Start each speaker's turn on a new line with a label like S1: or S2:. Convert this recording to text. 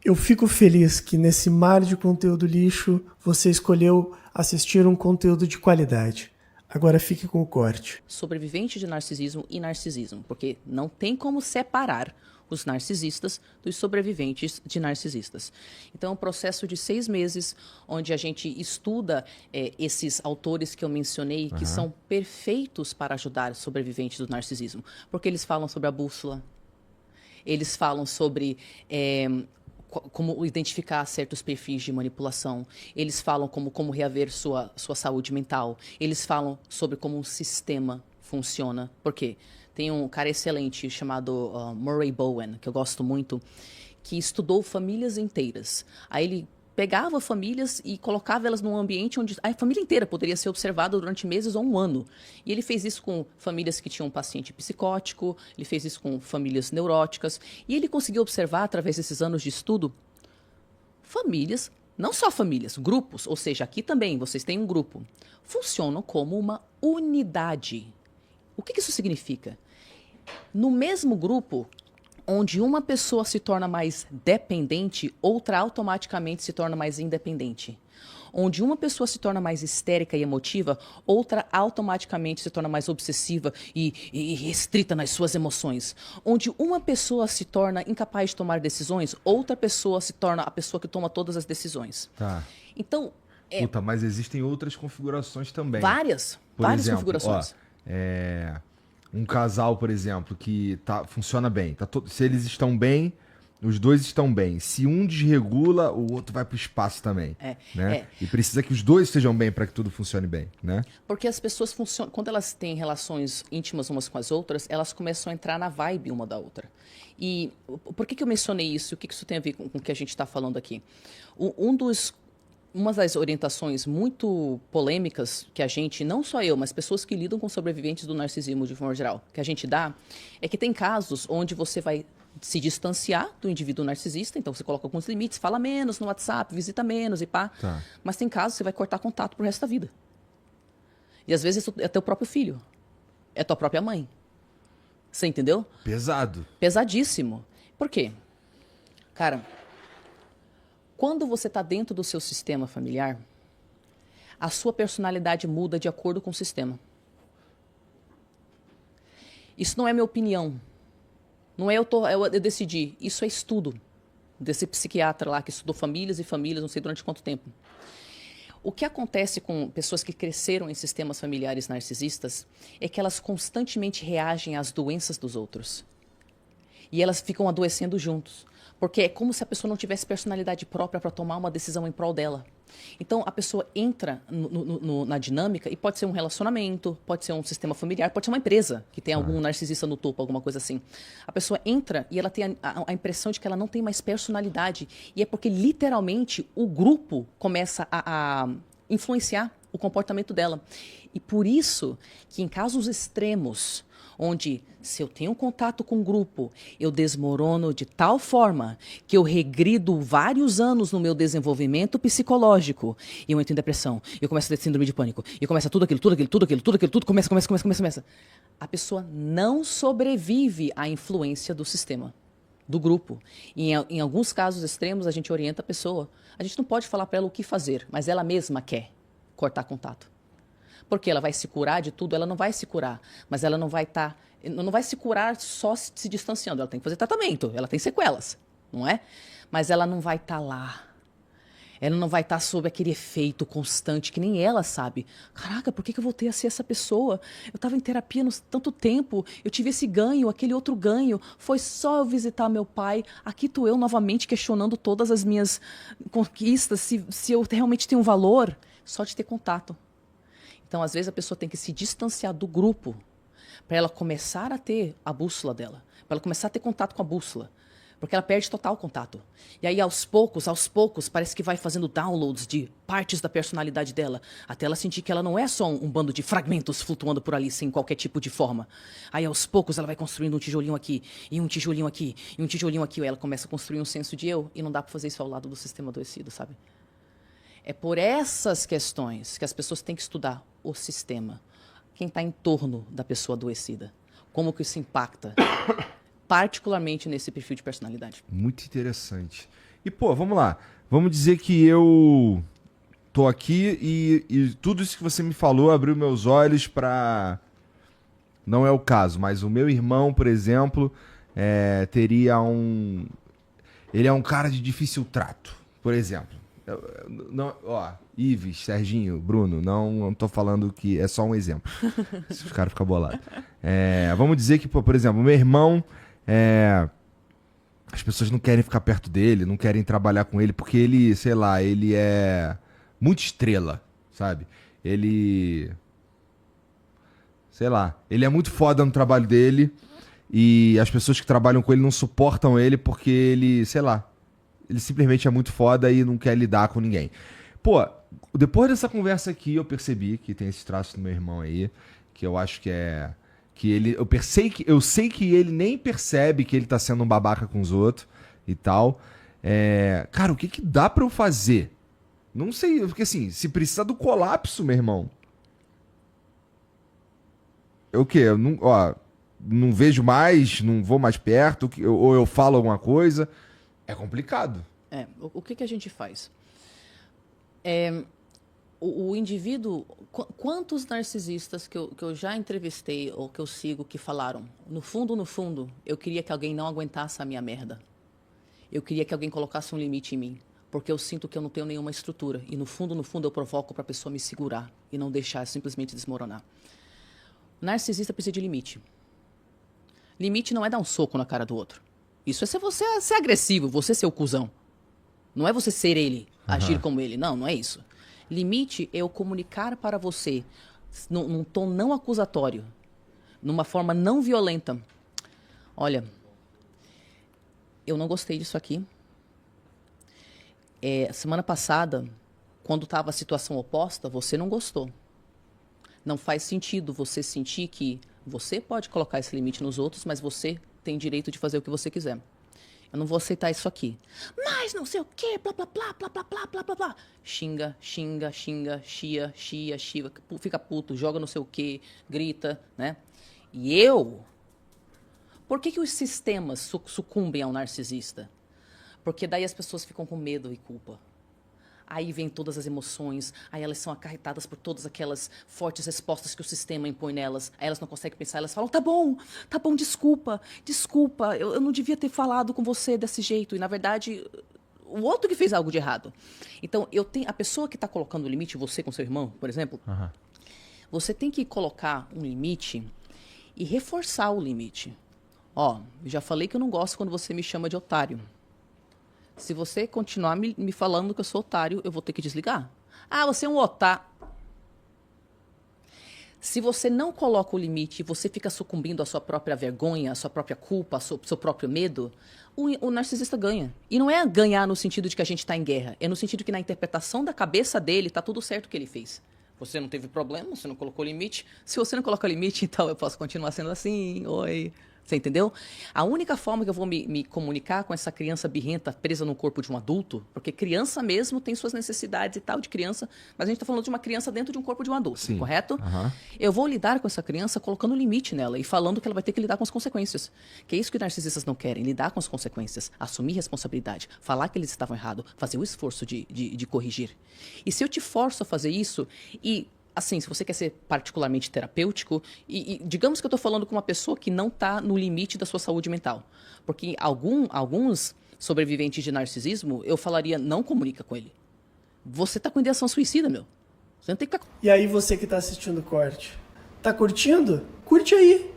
S1: Eu fico feliz que nesse mar de conteúdo lixo você escolheu assistir um conteúdo de qualidade. Agora fique com o corte.
S2: Sobrevivente de narcisismo e narcisismo, porque não tem como separar os narcisistas dos sobreviventes de narcisistas. Então, é um processo de 6 meses, onde a gente estuda esses autores que eu mencionei, que são perfeitos para ajudar sobreviventes do narcisismo, porque eles falam sobre a bússola, eles falam sobre como identificar certos perfis de manipulação. Eles falam como reaver sua saúde mental. Eles falam sobre como um sistema funciona. Por quê? Tem um cara excelente chamado Murray Bowen, que eu gosto muito, que estudou famílias inteiras. Aí ele pegava famílias e colocava elas num ambiente onde a família inteira poderia ser observada durante meses ou um ano. E ele fez isso com famílias que tinham um paciente psicótico, ele fez isso com famílias neuróticas, e ele conseguiu observar, através desses anos de estudo, famílias, não só famílias, grupos, ou seja, aqui também vocês têm um grupo, funcionam como uma unidade. O que isso significa? No mesmo grupo, onde uma pessoa se torna mais dependente, outra automaticamente se torna mais independente. Onde uma pessoa se torna mais histérica e emotiva, outra automaticamente se torna mais obsessiva e restrita nas suas emoções. Onde uma pessoa se torna incapaz de tomar decisões, outra pessoa se torna a pessoa que toma todas as decisões.
S3: Tá.
S2: Então,
S3: Puta, mas existem outras configurações também.
S2: várias configurações.
S3: Um casal, por exemplo, que funciona bem. Se eles estão bem, os dois estão bem. Se um desregula, o outro vai pro espaço também. Né? E precisa que os dois estejam bem para que tudo funcione bem, né?
S2: Porque as pessoas funcionam, quando elas têm relações íntimas umas com as outras, elas começam a entrar na vibe uma da outra. E por que eu mencionei isso? O que isso tem a ver com o que a gente está falando aqui? Uma das orientações muito polêmicas que a gente, não só eu, mas pessoas que lidam com sobreviventes do narcisismo de forma geral, que a gente dá, é que tem casos onde você vai se distanciar do indivíduo narcisista, então você coloca alguns limites, fala menos no WhatsApp, visita menos e pá.
S3: Tá.
S2: Mas tem casos que você vai cortar contato pro resto da vida. E às vezes é teu próprio filho, é tua própria mãe. Você entendeu?
S3: Pesado.
S2: Pesadíssimo. Por quê? Cara, quando você está dentro do seu sistema familiar, a sua personalidade muda de acordo com o sistema. Isso não é minha opinião. Não é eu decidi. Isso é estudo desse psiquiatra lá que estudou famílias e famílias, não sei durante quanto tempo. O que acontece com pessoas que cresceram em sistemas familiares narcisistas é que elas constantemente reagem às doenças dos outros. E elas ficam adoecendo juntos. Porque é como se a pessoa não tivesse personalidade própria para tomar uma decisão em prol dela. Então, a pessoa entra na dinâmica, e pode ser um relacionamento, pode ser um sistema familiar, pode ser uma empresa que tem algum narcisista no topo, alguma coisa assim. A pessoa entra e ela tem a impressão de que ela não tem mais personalidade. E é porque, literalmente, o grupo começa a influenciar o comportamento dela. E por isso que, em casos extremos, onde, se eu tenho contato com um grupo, eu desmorono de tal forma que eu regrido vários anos no meu desenvolvimento psicológico. E eu entro em depressão, eu começo a ter síndrome de pânico, e começa tudo aquilo, começa. A pessoa não sobrevive à influência do sistema, do grupo. E em alguns casos extremos, a gente orienta a pessoa. A gente não pode falar para ela o que fazer, mas ela mesma quer cortar contato. Porque ela vai se curar de tudo, ela não vai se curar, mas ela não vai se curar só se distanciando, ela tem que fazer tratamento, ela tem sequelas, não é? Mas ela não vai estar lá, ela não vai estar sob aquele efeito constante que nem ela sabe. Caraca, por que eu voltei a ser essa pessoa? Eu estava em terapia há tanto tempo, eu tive esse ganho, aquele outro ganho, foi só eu visitar meu pai, aqui estou eu novamente questionando todas as minhas conquistas, se eu realmente tenho valor, só de ter contato. Então, às vezes, a pessoa tem que se distanciar do grupo para ela começar a ter a bússola dela, para ela começar a ter contato com a bússola, porque ela perde total contato. E aí, aos poucos, parece que vai fazendo downloads de partes da personalidade dela, até ela sentir que ela não é só um bando de fragmentos flutuando por ali, sem qualquer tipo de forma. Aí, aos poucos, ela vai construindo um tijolinho aqui, e um tijolinho aqui, e um tijolinho aqui, aí ela começa a construir um senso de eu, e não dá para fazer isso ao lado do sistema adoecido, sabe? É por essas questões que as pessoas têm que estudar o sistema. Quem está em torno da pessoa adoecida. Como que isso impacta, particularmente nesse perfil de personalidade.
S3: Muito interessante. E, pô, vamos lá. Vamos dizer que eu tô aqui e tudo isso que você me falou abriu meus olhos pra... Não é o caso, mas o meu irmão, por exemplo, teria um... Ele é um cara de difícil trato, por exemplo. Não, ó, Ives, Serginho, Bruno, não tô falando que é só um exemplo. Se os caras ficam bolados. Vamos dizer que, pô, por exemplo, o meu irmão... As pessoas não querem ficar perto dele, não querem trabalhar com ele, porque ele, sei lá, ele é muito estrela, sabe? Ele... Sei lá, ele é muito foda no trabalho dele e as pessoas que trabalham com ele não suportam ele porque ele, sei lá, ele simplesmente é muito foda e não quer lidar com ninguém. Pô, depois dessa conversa aqui eu percebi que tem esse traço do meu irmão aí, que eu acho que é... que ele, eu sei que ele nem percebe que ele tá sendo um babaca com os outros e tal. Cara, o que que dá pra eu fazer? Não sei, porque assim, se precisa do colapso, meu irmão. O quê? Eu não vejo mais, não vou mais perto, ou eu falo alguma coisa. É complicado.
S2: O que que a gente faz? O indivíduo... Quantos narcisistas que eu já entrevistei ou que eu sigo que falaram, no fundo, eu queria que alguém não aguentasse a minha merda. Eu queria que alguém colocasse um limite em mim, porque eu sinto que eu não tenho nenhuma estrutura. E no fundo, eu provoco para a pessoa me segurar e não deixar simplesmente desmoronar. O narcisista precisa de limite. Limite não é dar um soco na cara do outro. Isso é você ser agressivo, você ser o cuzão. Não é você ser ele, agir como ele. Não é isso. Limite é eu comunicar para você, num tom não acusatório, numa forma não violenta. Olha, eu não gostei disso aqui. Semana passada, quando estava a situação oposta, você não gostou. Não faz sentido você sentir que você pode colocar esse limite nos outros, mas você tem direito de fazer o que você quiser. Eu não vou aceitar isso aqui. Mas não sei o quê, blá, blá, blá, blá, blá, blá, blá, blá, blá. Xinga, chia, fica puto, joga não sei o quê, grita, né? E eu... Por que os sistemas sucumbem ao narcisista? Porque daí as pessoas ficam com medo e culpa. Aí vem todas as emoções, aí elas são acarretadas por todas aquelas fortes respostas que o sistema impõe nelas. Aí elas não conseguem pensar, elas falam, tá bom, desculpa, eu não devia ter falado com você desse jeito. E, na verdade, o outro que fez algo de errado. Então, a pessoa que está colocando o limite, você com seu irmão, por exemplo, você tem que colocar um limite e reforçar o limite. Ó, eu já falei que eu não gosto quando você me chama de otário. Se você continuar me falando que eu sou otário, eu vou ter que desligar. Ah, você é um otário. Se você não coloca o limite e você fica sucumbindo à sua própria vergonha, à sua própria culpa, ao seu próprio medo, o narcisista ganha. E não é ganhar no sentido de que a gente está em guerra. É no sentido que na interpretação da cabeça dele está tudo certo o que ele fez. Você não teve problema, você não colocou limite. Se você não coloca limite, então eu posso continuar sendo assim. Oi... Você entendeu? A única forma que eu vou me comunicar com essa criança birrenta presa no corpo de um adulto, porque criança mesmo tem suas necessidades e tal de criança, mas a gente está falando de uma criança dentro de um corpo de um adulto, sim, correto? Eu vou lidar com essa criança colocando limite nela e falando que ela vai ter que lidar com as consequências. Que é isso que os narcisistas não querem, lidar com as consequências, assumir responsabilidade, falar que eles estavam errados, fazer o esforço de corrigir. E se eu te forço a fazer isso e... Assim, se você quer ser particularmente terapêutico, e digamos que eu estou falando com uma pessoa que não está no limite da sua saúde mental. Porque alguns sobreviventes de narcisismo, eu falaria, não comunica com ele. Você está com ideação suicida, meu. Você não tem que...
S1: E aí você que está assistindo o corte, tá curtindo? Curte aí.